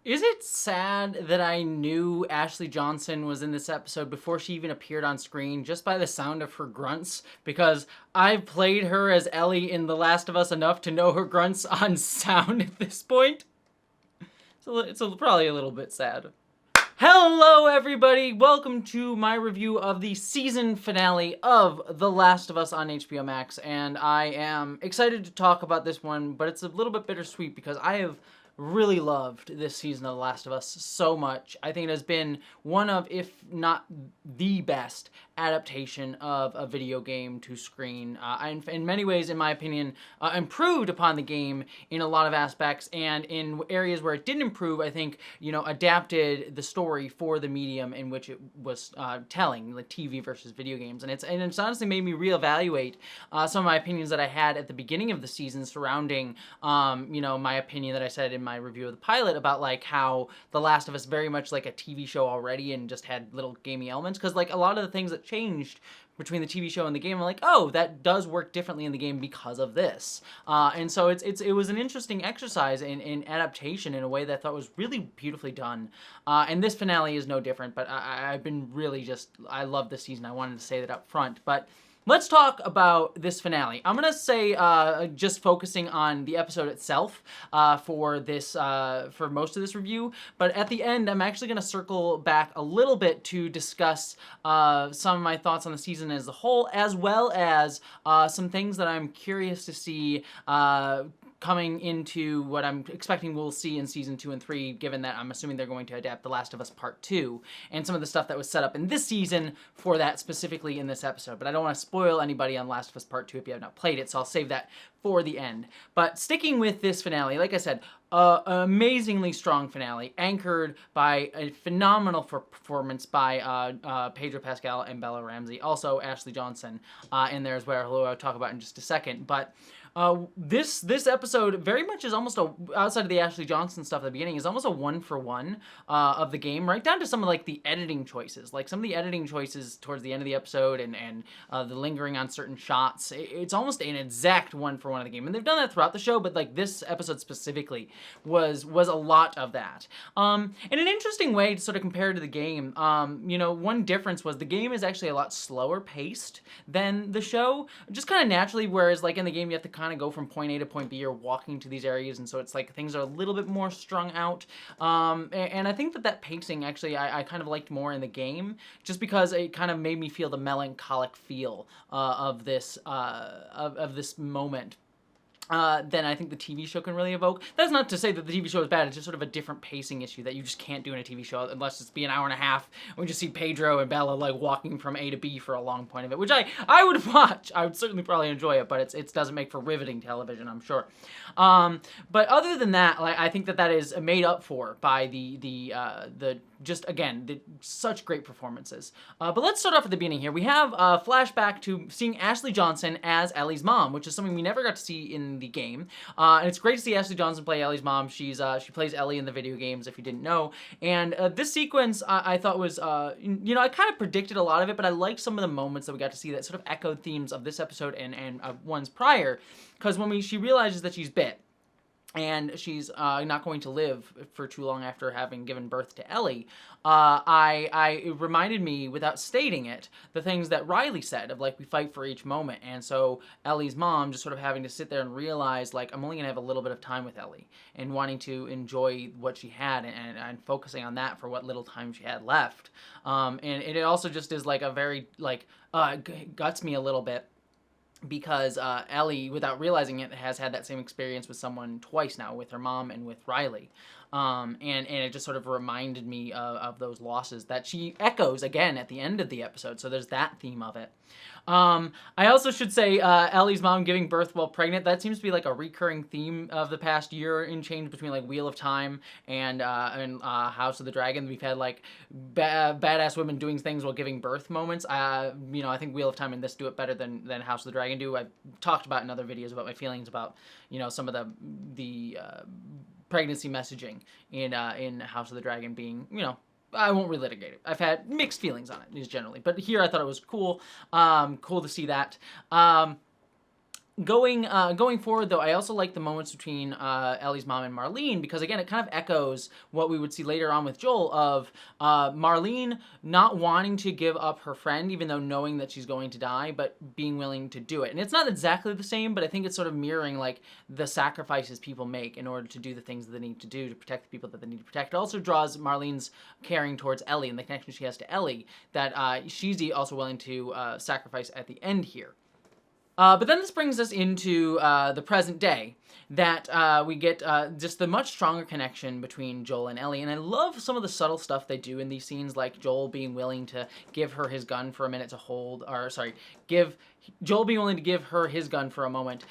Is it sad that I knew Ashley Johnson was in this episode before she even appeared on screen just by the sound of her grunts? Because I've played her as Ellie in The Last of Us enough to know her grunts on sound at this point. So probably a little bit sad. Hello, everybody! Welcome to my review of the season finale of The Last of Us on HBO Max. And I am excited to talk about this one, but it's a little bit bittersweet because I have really loved this season of The Last of Us so much. I think it has been one of, if not the best, adaptation of a video game to screen. In many ways, in my opinion, improved upon the game in a lot of aspects, and in areas where it didn't improve, I think, adapted the story for the medium in which it was telling, like TV versus video games. And it's honestly made me reevaluate some of my opinions that I had at the beginning of the season surrounding, my opinion that I said in my review of the pilot about like how The Last of Us very much like a TV show already and just had little gamey elements, because like a lot of the things that changed between the TV show and the game, I'm like, oh, that does work differently in the game because of this. And so it was an interesting exercise in adaptation in a way that I thought was really beautifully done. And this finale is no different, but I've been really I love this season. I wanted to say that up front. But let's talk about this finale. I'm gonna say just focusing on the episode itself for most of this review, but at the end I'm actually gonna circle back a little bit to discuss some of my thoughts on the season as a whole, as well as some things that I'm curious to see coming into what I'm expecting we'll see in season 2 and 3, given that I'm assuming they're going to adapt The Last of Us Part 2, and some of the stuff that was set up in this season for that specifically in this episode. But I don't want to spoil anybody on Last of Us Part 2 if you have not played it, so I'll save that for the end. But sticking with this finale, like I said, an amazingly strong finale, anchored by a phenomenal performance by Pedro Pascal and Bella Ramsey. Also, Ashley Johnson in there as well, who I'll talk about in just a second. But this episode very much is almost outside of the Ashley Johnson stuff at the beginning, is almost a one-for-one of the game, right down to some of like the editing choices. Like some of the editing choices towards the end of the episode and the lingering on certain shots. It's almost an exact one-for-one of the game. And they've done that throughout the show, but like this episode specifically was a lot of that. In an interesting way to sort of compare to the game, one difference was the game is actually a lot slower paced than the show, just kind of naturally, whereas like in the game you have to kind of go from point A to point B. You're walking to these areas, and so it's like things are a little bit more strung out. And I think that pacing actually I kind of liked more in the game, just because it kind of made me feel the melancholic feel of this moment. Than I think the TV show can really evoke. That's not to say that the TV show is bad, it's just sort of a different pacing issue that you just can't do in a TV show unless it's be an hour and a half and we just see Pedro and Bella like walking from A to B for a long point of it, which I would watch. I would certainly probably enjoy it, but it doesn't make for riveting television, I'm sure. But other than that, like I think that is made up for by the just again such great performances. But let's start off at the beginning here. We have a flashback to seeing Ashley Johnson as Ellie's mom, which is something we never got to see in the game. And it's great to see Ashley Johnson play Ellie's mom. She plays Ellie in the video games, if you didn't know. And this sequence I thought was, I kind of predicted a lot of it, but I liked some of the moments that we got to see that sort of echoed themes of this episode and ones prior. Because when she realizes that she's bit, and she's not going to live for too long after having given birth to Ellie, it reminded me, without stating it, the things that Riley said of, like, we fight for each moment. And so Ellie's mom just sort of having to sit there and realize, like, I'm only going to have a little bit of time with Ellie, and wanting to enjoy what she had and focusing on that for what little time she had left. And it also just is, like, a very, like, guts me a little bit, because Ellie, without realizing it, has had that same experience with someone twice now, with her mom and with Riley. And it just sort of reminded me of those losses that she echoes again at the end of the episode. So there's that theme of it. I also should say Ellie's mom giving birth while pregnant, that seems to be like a recurring theme of the past year in change between like Wheel of Time and House of the Dragon. We've had like badass women doing things while giving birth moments. I think Wheel of Time and this do it better than House of the Dragon do. I've talked about in other videos about my feelings about, some of the pregnancy messaging in House of the Dragon being, I won't relitigate it. I've had mixed feelings on it, generally. But here I thought it was cool. Cool to see that. Going forward, though, I also like the moments between Ellie's mom and Marlene, because again, it kind of echoes what we would see later on with Joel, of Marlene not wanting to give up her friend, even though knowing that she's going to die, but being willing to do it. And it's not exactly the same, but I think it's sort of mirroring like the sacrifices people make in order to do the things that they need to do to protect the people that they need to protect. It also draws Marlene's caring towards Ellie and the connection she has to Ellie, that she's also willing to sacrifice at the end here. But then this brings us into the present day, that we get just the much stronger connection between Joel and Ellie. And I love some of the subtle stuff they do in these scenes, like Joel being willing to give her his gun for a minute to hold, or sorry, Joel being willing to give her his gun for a moment,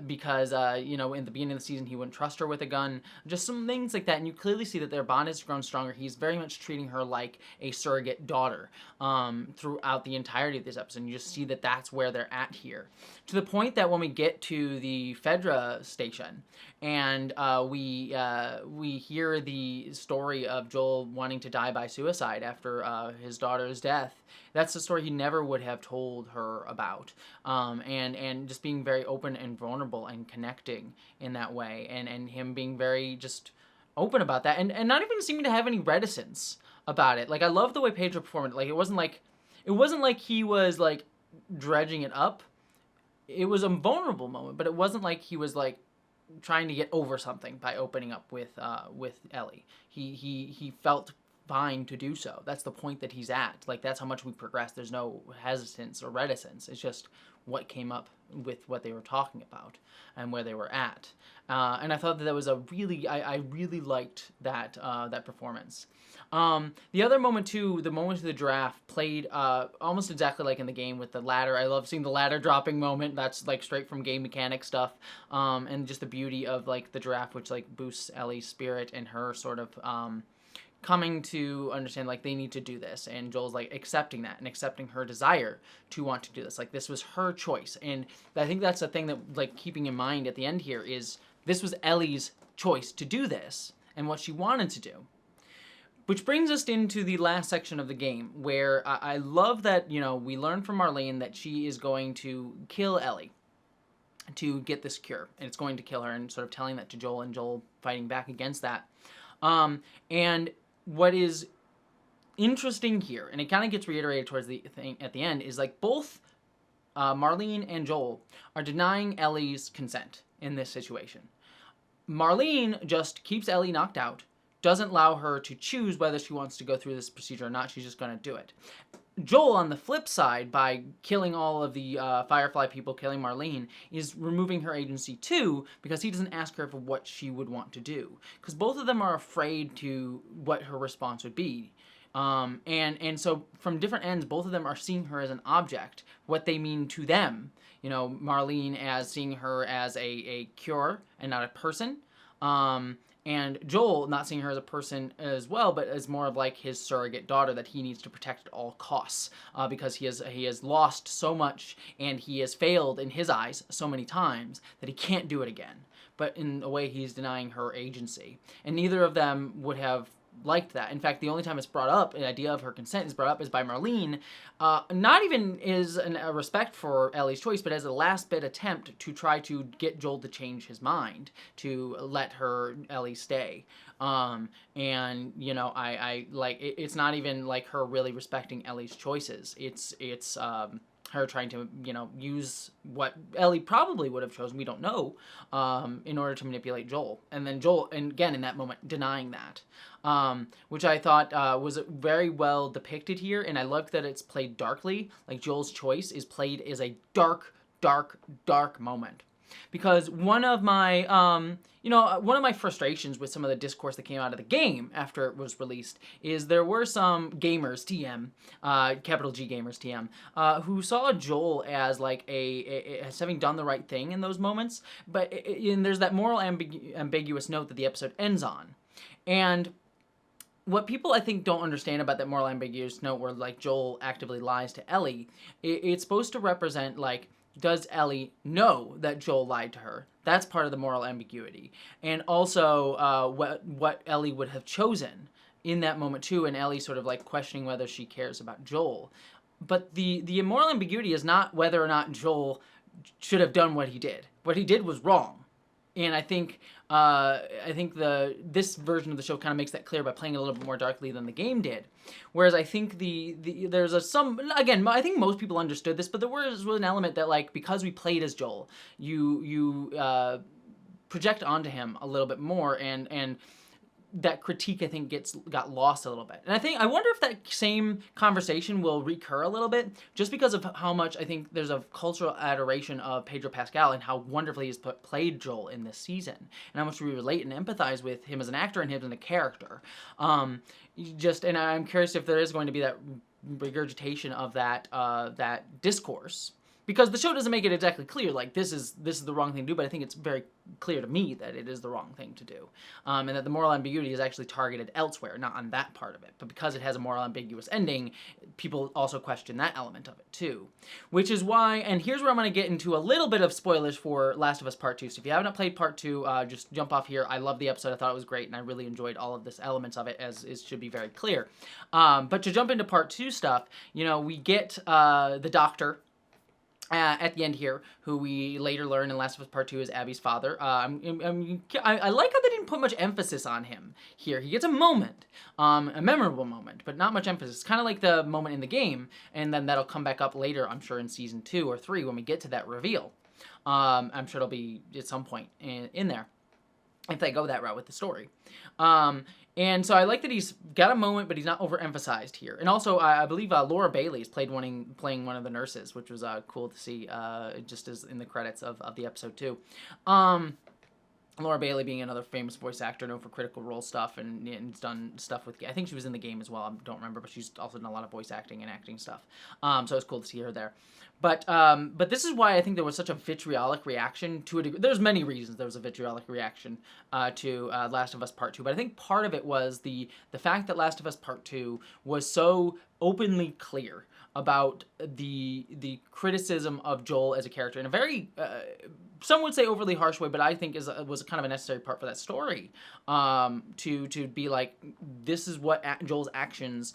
because, you know, in the beginning of the season, he wouldn't trust her with a gun. Just some things like that. And you clearly see that their bond has grown stronger. He's very much treating her like a surrogate daughter throughout the entirety of this episode. And you just see that that's where they're at here. To the point that when we get to the Fedra station and we hear the story of Joel wanting to die by suicide after his daughter's death, that's the story he never would have told her about, and just being very open and vulnerable and connecting in that way, and him being very just open about that, and not even seeming to have any reticence about it. Like, I love the way Pedro performed it. Like, it wasn't like he was like dredging it up. It was a vulnerable moment, but it wasn't like he was like trying to get over something by opening up with Ellie. He felt fine to do so. That's the point that he's at. Like, that's how much we progressed. There's no hesitance or reticence. It's just what came up with what they were talking about and where they were at. And I thought that was a really, I really liked that that performance. The other moment too, the moment of the draft played almost exactly like in the game with the ladder. I love seeing the ladder dropping moment. That's like straight from game mechanic stuff. And just the beauty of like the draft, which like boosts Ellie's spirit and her sort of coming to understand like they need to do this, and Joel's like accepting that and accepting her desire to want to do this. Like, this was her choice, and I think that's the thing that like keeping in mind at the end here is this was Ellie's choice to do this and what she wanted to do. Which brings us into the last section of the game, where I love that, you know, we learn from Marlene that she is going to kill Ellie to get this cure, and it's going to kill her, and sort of telling that to Joel, and Joel fighting back against that. And what is interesting here, and it kind of gets reiterated towards the thing at the end, is like both Marlene and Joel are denying Ellie's consent in this situation. Marlene just keeps Ellie knocked out, doesn't allow her to choose whether she wants to go through this procedure or not. She's just going to do it. Joel, on the flip side, by killing all of the Firefly people, killing Marlene, is removing her agency too, because he doesn't ask her for what she would want to do. Because both of them are afraid to what her response would be. And so from different ends, both of them are seeing her as an object, what they mean to them. You know, Marlene as seeing her as a cure and not a person. And Joel not seeing her as a person as well, but as more of like his surrogate daughter that he needs to protect at all costs, because he has lost so much and he has failed in his eyes so many times that he can't do it again. But in a way, he's denying her agency. And neither of them would have liked that. In fact, the only time it's brought up, the idea of her consent is brought up, is by Marlene, not even is a respect for Ellie's choice, but as a last bit attempt to try to get Joel to change his mind, to let Ellie stay. And, you know, I like, it's not even like her really respecting Ellie's choices. It's her trying to, you know, use what Ellie probably would have chosen, we don't know, in order to manipulate Joel. And then Joel, and again, in that moment, denying that. Which I thought was very well depicted here, and I loved that it's played darkly. Like, Joel's choice is played as a dark, dark, dark moment. Because one of my, one of my frustrations with some of the discourse that came out of the game after it was released is there were some gamers, TM, capital G gamers, TM, who saw Joel as like as having done the right thing in those moments, but and there's that moral ambiguous note that the episode ends on. And what people, I think, don't understand about that moral ambiguous note where, like, Joel actively lies to Ellie, it's supposed to represent, like, does Ellie know that Joel lied to her? That's part of the moral ambiguity. And also what Ellie would have chosen in that moment, too, and Ellie sort of, like, questioning whether she cares about Joel. But the moral ambiguity is not whether or not Joel should have done what he did. What he did was wrong. And I think this version of the show kind of makes that clear by playing a little bit more darkly than the game did. Whereas I think there's I think most people understood this, but there was an element that, like, because we played as Joel, you project onto him a little bit more, and that critique, I think, got lost a little bit. And I wonder if that same conversation will recur a little bit, just because of how much I think there's a cultural adoration of Pedro Pascal and how wonderfully he's played Joel in this season, and how much we relate and empathize with him as an actor and him as a character. And I'm curious if there is going to be that regurgitation of that discourse. Because the show doesn't make it exactly clear, like, this is the wrong thing to do, but I think it's very clear to me that it is the wrong thing to do. And that the moral ambiguity is actually targeted elsewhere, not on that part of it. But because it has a moral ambiguous ending, people also question that element of it, too. Which is why, and here's where I'm going to get into a little bit of spoilers for Last of Us Part 2. So if you haven't played Part 2, just jump off here. I love the episode. I thought it was great, and I really enjoyed all of this elements of it, as it should be very clear. But to jump into Part 2 stuff, we get the doctor at the end here, who we later learn in Last of Us Part 2 is Abby's father. I like how they didn't put much emphasis on him here. He gets a moment, a memorable moment, but not much emphasis. It's kind of like the moment in the game, and then that'll come back up later, I'm sure, in Season 2 or 3 when we get to that reveal. I'm sure it'll be at some point in there, if they go that route with the story. And so I like that he's got a moment, but he's not overemphasized here. And also, I believe Laura Bailey's playing one of the nurses, which was cool to see, just as in the credits of the episode too. Laura Bailey being another famous voice actor, known for Critical Role stuff, and has done stuff with, I think she was in the game as well, I don't remember, but she's also done a lot of voice acting and acting stuff. So it's cool to see her there. But this is why I think there was such a vitriolic reaction to a degree. There's many reasons there was a vitriolic reaction to Last of Us Part 2, but I think part of it was the fact that Last of Us Part 2 was so openly clear about the criticism of Joel as a character in a very, some would say overly harsh way, but I think was kind of a necessary part for that story, to be like, this is what Joel's actions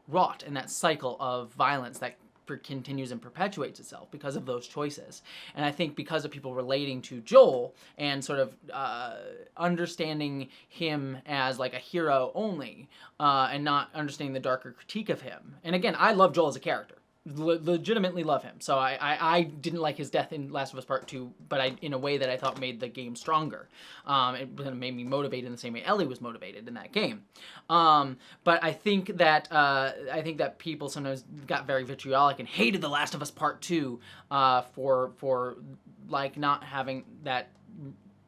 wrought, and that cycle of violence that continues and perpetuates itself because of those choices. And I think because of people relating to Joel and sort of understanding him as like a hero only, and not understanding the darker critique of him. And again, I love Joel as a character. Legitimately love him. So I didn't like his death in Last of Us Part 2, but in a way that I thought made the game stronger. It made me motivated in the same way Ellie was motivated in that game. But I think that people sometimes got very vitriolic and hated The Last of Us Part 2 for like not having that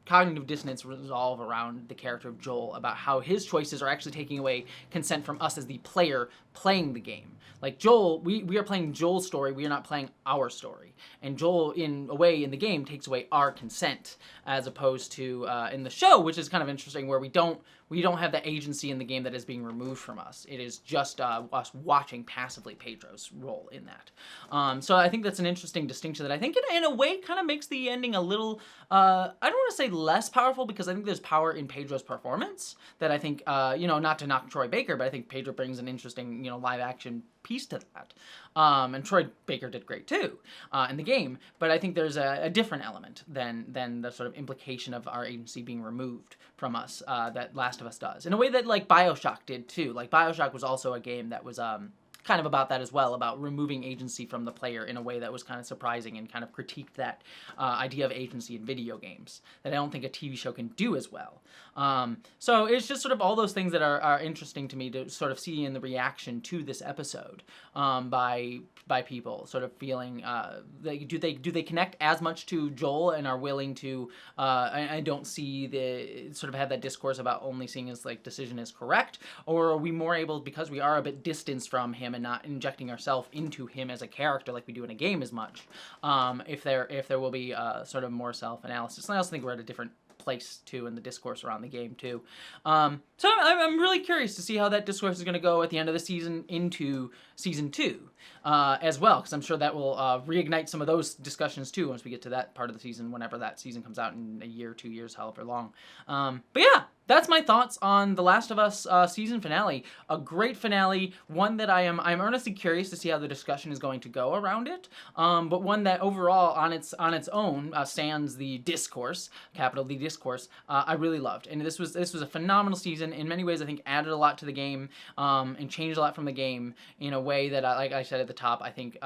cognitive dissonance resolve around the character of Joel, about how his choices are actually taking away consent from us as the player playing the game. Like Joel, we are playing Joel's story, we are not playing our story. And Joel, in a way, in the game, takes away our consent, as opposed to in the show, which is kind of interesting, where we don't have the agency in the game that is being removed from us. It is just us watching passively Pedro's role in that. So I think that's an interesting distinction that I think in a way kind of makes the ending a little, I don't want to say less powerful, because I think there's power in Pedro's performance that I think, not to knock Troy Baker, but I think Pedro brings an interesting, live action piece to that. And Troy Baker did great too in the game, but I think there's a different element than the sort of implication of our agency being removed from us that Last of Us does, in a way that like BioShock did too. Like BioShock was also a game that was kind of about that as well, about removing agency from the player in a way that was kind of surprising and kind of critiqued that idea of agency in video games that I don't think a TV show can do as well. So it's just sort of all those things that are interesting to me to sort of see in the reaction to this episode by people sort of feeling do they connect as much to Joel and are willing to I don't see the sort of have that discourse about only seeing his like decision as correct, or are we more able, because we are a bit distanced from him and not injecting ourselves into him as a character like we do in a game as much, if there will be sort of more self-analysis. And I also think we're at a different place too in the discourse around the game too. So I'm really curious to see how that discourse is going to go at the end of the season into season 2 as well, because I'm sure that will reignite some of those discussions too once we get to that part of the season, whenever that season comes out in a year, 2 years, however long. But yeah, that's my thoughts on The Last of Us season finale. A great finale, one that I'm earnestly curious to see how the discussion is going to go around it. But one that overall on its own stands the discourse, capital D discourse. I really loved, and this was a phenomenal season. In many ways, I think added a lot to the game and changed a lot from the game in a way that, like I said at the top, I think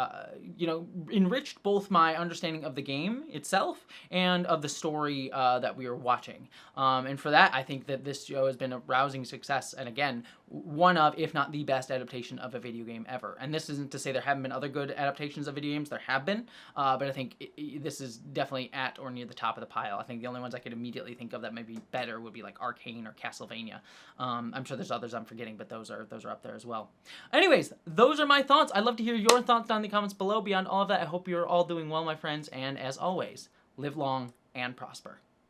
enriched both my understanding of the game itself and of the story that we were watching. And for that, I think that this show has been a rousing success, and again, one of, if not the best adaptation of a video game ever. And this isn't to say there haven't been other good adaptations of video games. There have been, but I think this is definitely at or near the top of the pile. I think the only ones I could immediately think of that may be better would be like Arcane or Castlevania. I'm sure there's others I'm forgetting, but those are up there as well. Anyways, those are my thoughts. I'd love to hear your thoughts down in the comments below. Beyond all of that, I hope you're all doing well, my friends, and as always, live long and prosper.